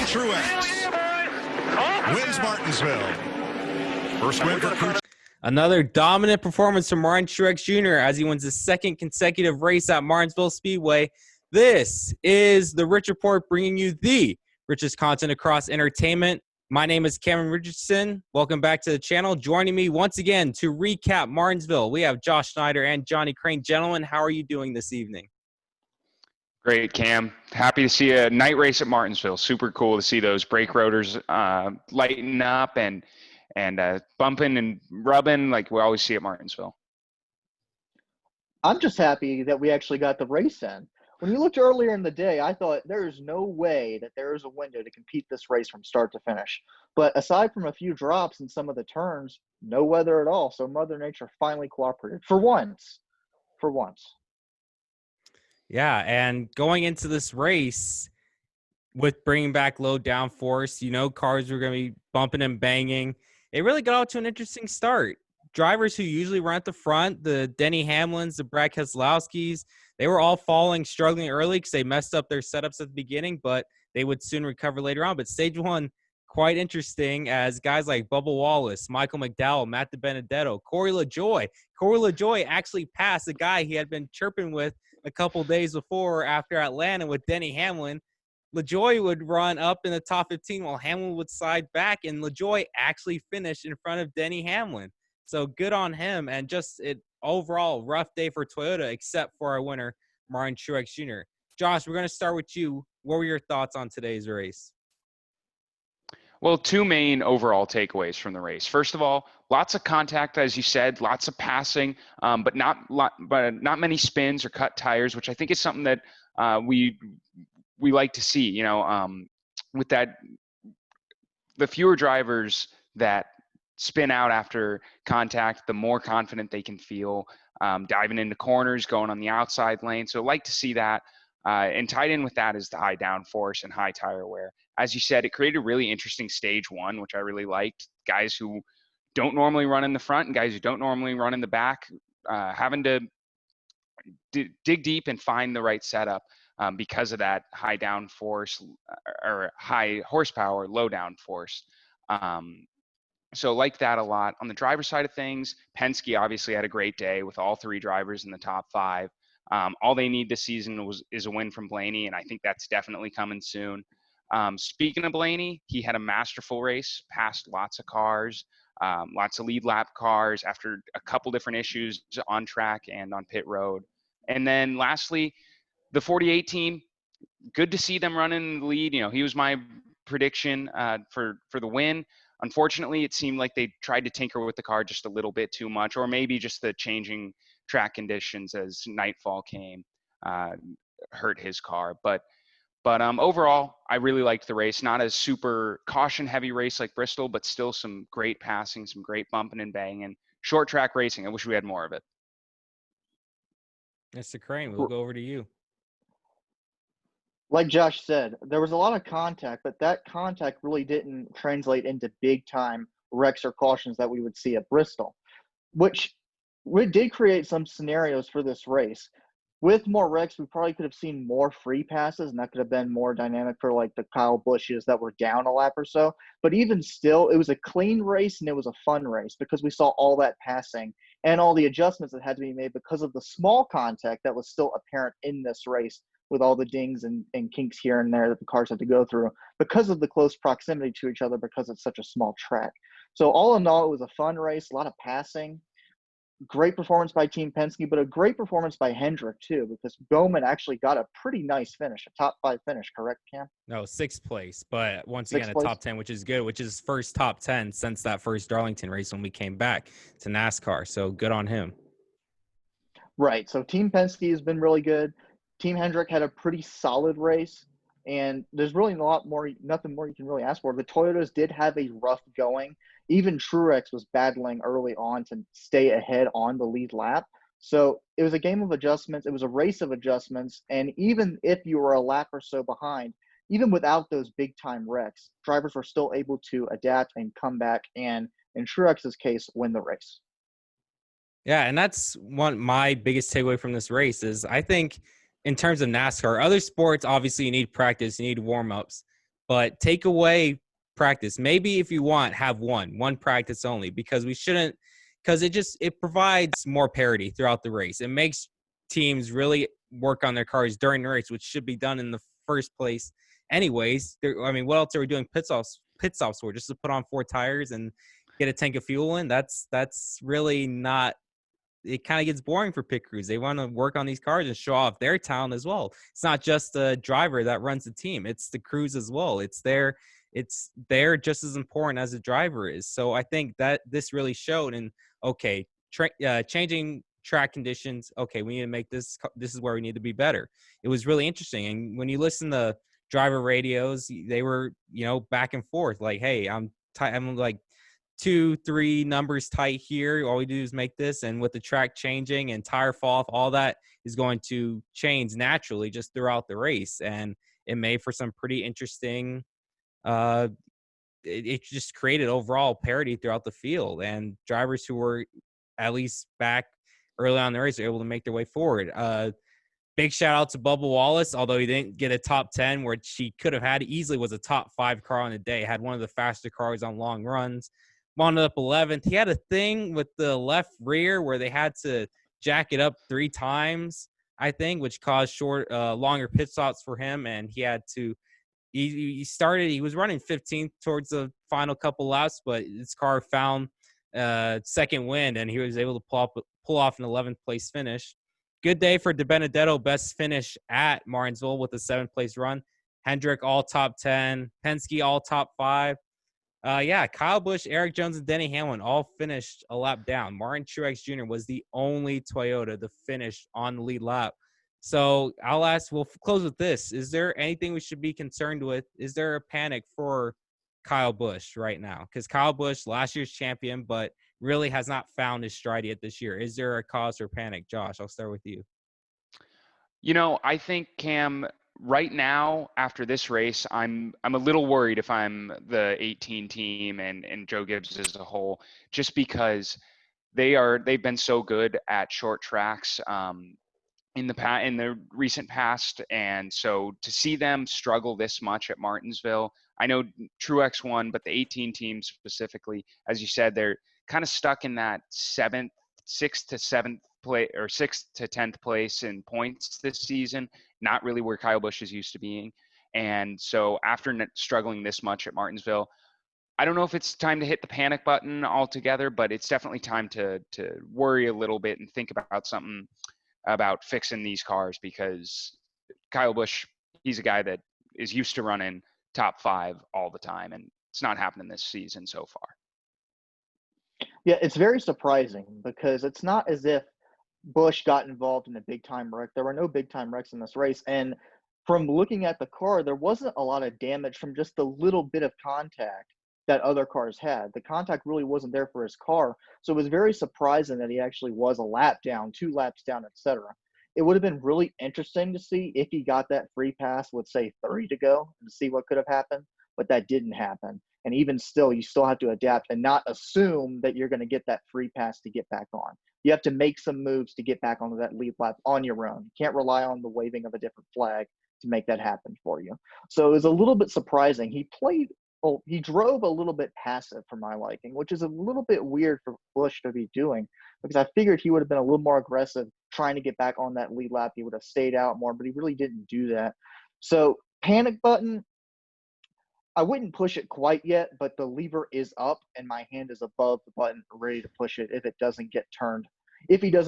TRUEX wins Martinsville. First win for Crew. Another dominant performance from Martin Truex Jr. as he wins his second consecutive race at Martinsville Speedway. This is the Rich Report, bringing you the richest content across entertainment. My name is Cameron Richardson. Welcome back to the channel. Joining me once again to recap Martinsville, we have Josh Schneider and Johnny Crane. Gentlemen, how are you doing this evening? Great, Cam. Happy to see a night race at Martinsville. Super cool to see those brake rotors lighten up and bumping and rubbing like we always see at Martinsville. I'm just happy that we actually got the race in. When you looked earlier in the day, I thought there is no way that there is a window to compete this race from start to finish. But aside from a few drops in some of the turns, no weather at all. So Mother Nature finally cooperated for once. For once. Yeah, and going into this race with bringing back low downforce, cars were going to be bumping and banging. It really got out to an interesting start. Drivers who usually run at the front, the Denny Hamlins, the Brad Keselowskis, they were all struggling early because they messed up their setups at the beginning, but they would soon recover later on. But stage one, quite interesting as guys like Bubba Wallace, Michael McDowell, Matt DiBenedetto, Corey LaJoie actually passed the guy he had been chirping with a couple days before after Atlanta with Denny Hamlin. LaJoie would run up in the top 15 while Hamlin would slide back, and LaJoie actually finished in front of Denny Hamlin. So good on him, and just it overall rough day for Toyota, except for our winner, Martin Truex Jr. Josh, we're going to start with you. What were your thoughts on today's race? Well, two main overall takeaways from the race. First of all, lots of contact, as you said, lots of passing, but not many spins or cut tires, which I think is something that we like to see. With that, the fewer drivers that spin out after contact, the more confident they can feel diving into corners, going on the outside lane. So like to see that. And tied in with that is the high downforce and high tire wear. As you said, it created a really interesting stage one, which I really liked. Guys who don't normally run in the front and guys who don't normally run in the back, having to dig deep and find the right setup because of that high downforce or high horsepower, low downforce. So like that a lot. On the driver's side of things, Penske obviously had a great day with all three drivers in the top five. All they need this season is a win from Blaney, and I think that's definitely coming soon. Speaking of Blaney, he had a masterful race, passed lots of cars, lots of lead lap cars after a couple different issues on track and on pit road. And then lastly, the 48 team, good to see them running in the lead. He was my prediction for the win. Unfortunately, it seemed like they tried to tinker with the car just a little bit too much, or maybe just the changing track conditions as nightfall came hurt his car. But overall, I really liked the race. Not a super caution-heavy race like Bristol, but still some great passing, some great bumping and banging. Short track racing. I wish we had more of it. Mr. Crane, we'll go over to you. Like Josh said, there was a lot of contact, but that contact really didn't translate into big-time wrecks or cautions that we would see at Bristol, which we did create some scenarios for this race. With more wrecks, we probably could have seen more free passes, and that could have been more dynamic for like the Kyle Bushes that were down a lap or so. But even still, it was a clean race and it was a fun race because we saw all that passing and all the adjustments that had to be made because of the small contact that was still apparent in this race, with all the dings and kinks here and there that the cars had to go through because of the close proximity to each other because it's such a small track. So all in all, it was a fun race, a lot of passing. Great performance by Team Penske, but a great performance by Hendrick too, because Bowman actually got a pretty nice finish, a top 5 finish, correct, Cam? No, 6th place, but once again, a top 10, which is good, which is first top 10 since that first Darlington race when we came back to NASCAR. So good on him. Right. So Team Penske has been really good. Team Hendrick had a pretty solid race, and there's really nothing more you can really ask for. The Toyotas did have a rough going. Even Truex was battling early on to stay ahead on the lead lap. So it was a game of adjustments. It was a race of adjustments. And even if you were a lap or so behind, even without those big-time wrecks, drivers were still able to adapt and come back and, in Truex's case, win the race. Yeah, and that's my biggest takeaway from this race is I think in terms of NASCAR, other sports, obviously you need practice, you need warm-ups. but take away practice. Maybe if you want, have one practice only, because we shouldn't, because it provides more parity throughout the race. It makes teams really work on their cars during the race, which should be done in the first place anyways. I mean, what else are we doing pit stops for? Just to put on 4 tires and get a tank of fuel in? That's really not. It kind of gets boring for pit crews. They want to work on these cars and show off their talent as well. It's not just the driver that runs the team. It's the crews as well. They're just as important as the driver is. So I think that this really showed. And okay, changing track conditions. Okay, we need to make this is where we need to be better. It was really interesting. And when you listen to driver radios, they were, back and forth, like, hey, I'm like 2-3 numbers tight here. All we do is make this, and with the track changing and tire fall off, all that is going to change naturally just throughout the race. And it made for some pretty interesting it just created overall parity throughout the field, and drivers who were at least back early on in the race are able to make their way forward. Big shout out to Bubba Wallace, although he didn't get a top 10, which he could have had easily, was a top 5 car on the day. Had one of the faster cars on long runs. Wound up 11th. He had a thing with the left rear where they had to jack it up 3 times, I think, which caused longer pit stops for him. And he had to, he was running 15th towards the final couple laps, but his car found second wind, and he was able to pull off an 11th place finish. Good day for DiBenedetto, best finish at Martinsville with a 7th place run. Hendrick all top 10, Penske all top 5. Kyle Busch, Eric Jones, and Denny Hamlin all finished a lap down. Martin Truex Jr. was the only Toyota to finish on the lead lap. So we'll close with this. Is there anything we should be concerned with? Is there a panic for Kyle Busch right now? Because Kyle Busch, last year's champion, but really has not found his stride yet this year. Is there a cause for panic? Josh, I'll start with you. I think, Cam, right now after this race, I'm a little worried if I'm the 18 team and Joe Gibbs as a whole, just because they've been so good at short tracks in the recent past, and so to see them struggle this much at Martinsville, I know Truex won, but the 18 team specifically, as you said, they're kind of stuck in that 6th to 7th place or 6th to 10th place in points this season, not really where Kyle Busch is used to being. And so after struggling this much at Martinsville, I don't know if it's time to hit the panic button altogether, but it's definitely time to worry a little bit and think about something about fixing these cars, because Kyle Busch, he's a guy that is used to running top 5 all the time, and it's not happening this season so far. Yeah, it's very surprising because it's not as if Busch got involved in a big-time wreck. There were no big-time wrecks in this race. And from looking at the car, there wasn't a lot of damage from just the little bit of contact that other cars had. The contact really wasn't there for his car. So it was very surprising that he actually was a lap down, 2 laps down, etc. It would have been really interesting to see if he got that free pass with, say, 30 to go, and to see what could have happened. But that didn't happen. And even still, you still have to adapt and not assume that you're going to get that free pass to get back on. You have to make some moves to get back onto that lead lap on your own. You can't rely on the waving of a different flag to make that happen for you. So it was a little bit surprising. He drove a little bit passive for my liking, which is a little bit weird for Busch to be doing, because I figured he would have been a little more aggressive trying to get back on that lead lap. He would have stayed out more, but he really didn't do that. So panic button, I wouldn't push it quite yet, but the lever is up and my hand is above the button, ready to push it if he doesn't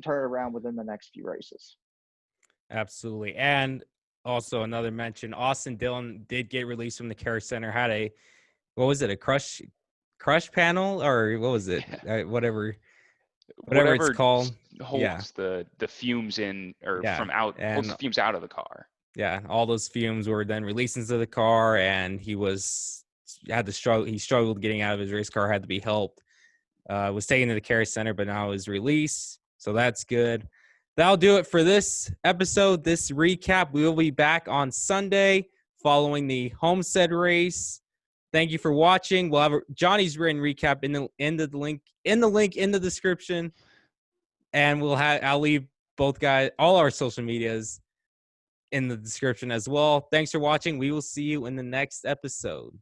turn it around within the next few races. Absolutely. And also another mention, Austin Dillon did get released from the care center, had a crush panel, or what was it? Whatever it's called. Holds the fumes in, or holds the fumes out of the car. Yeah, all those fumes were then released into the car, and he struggled getting out of his race car, had to be helped. Was taken to the care center, but now is released. So that's good. That'll do it for this episode, this recap. We will be back on Sunday following the Homestead race. Thank you for watching. We'll have Johnny's written recap in the link in the description, and I'll leave both guys all our social medias in the description as well. Thanks for watching. We will see you in the next episode.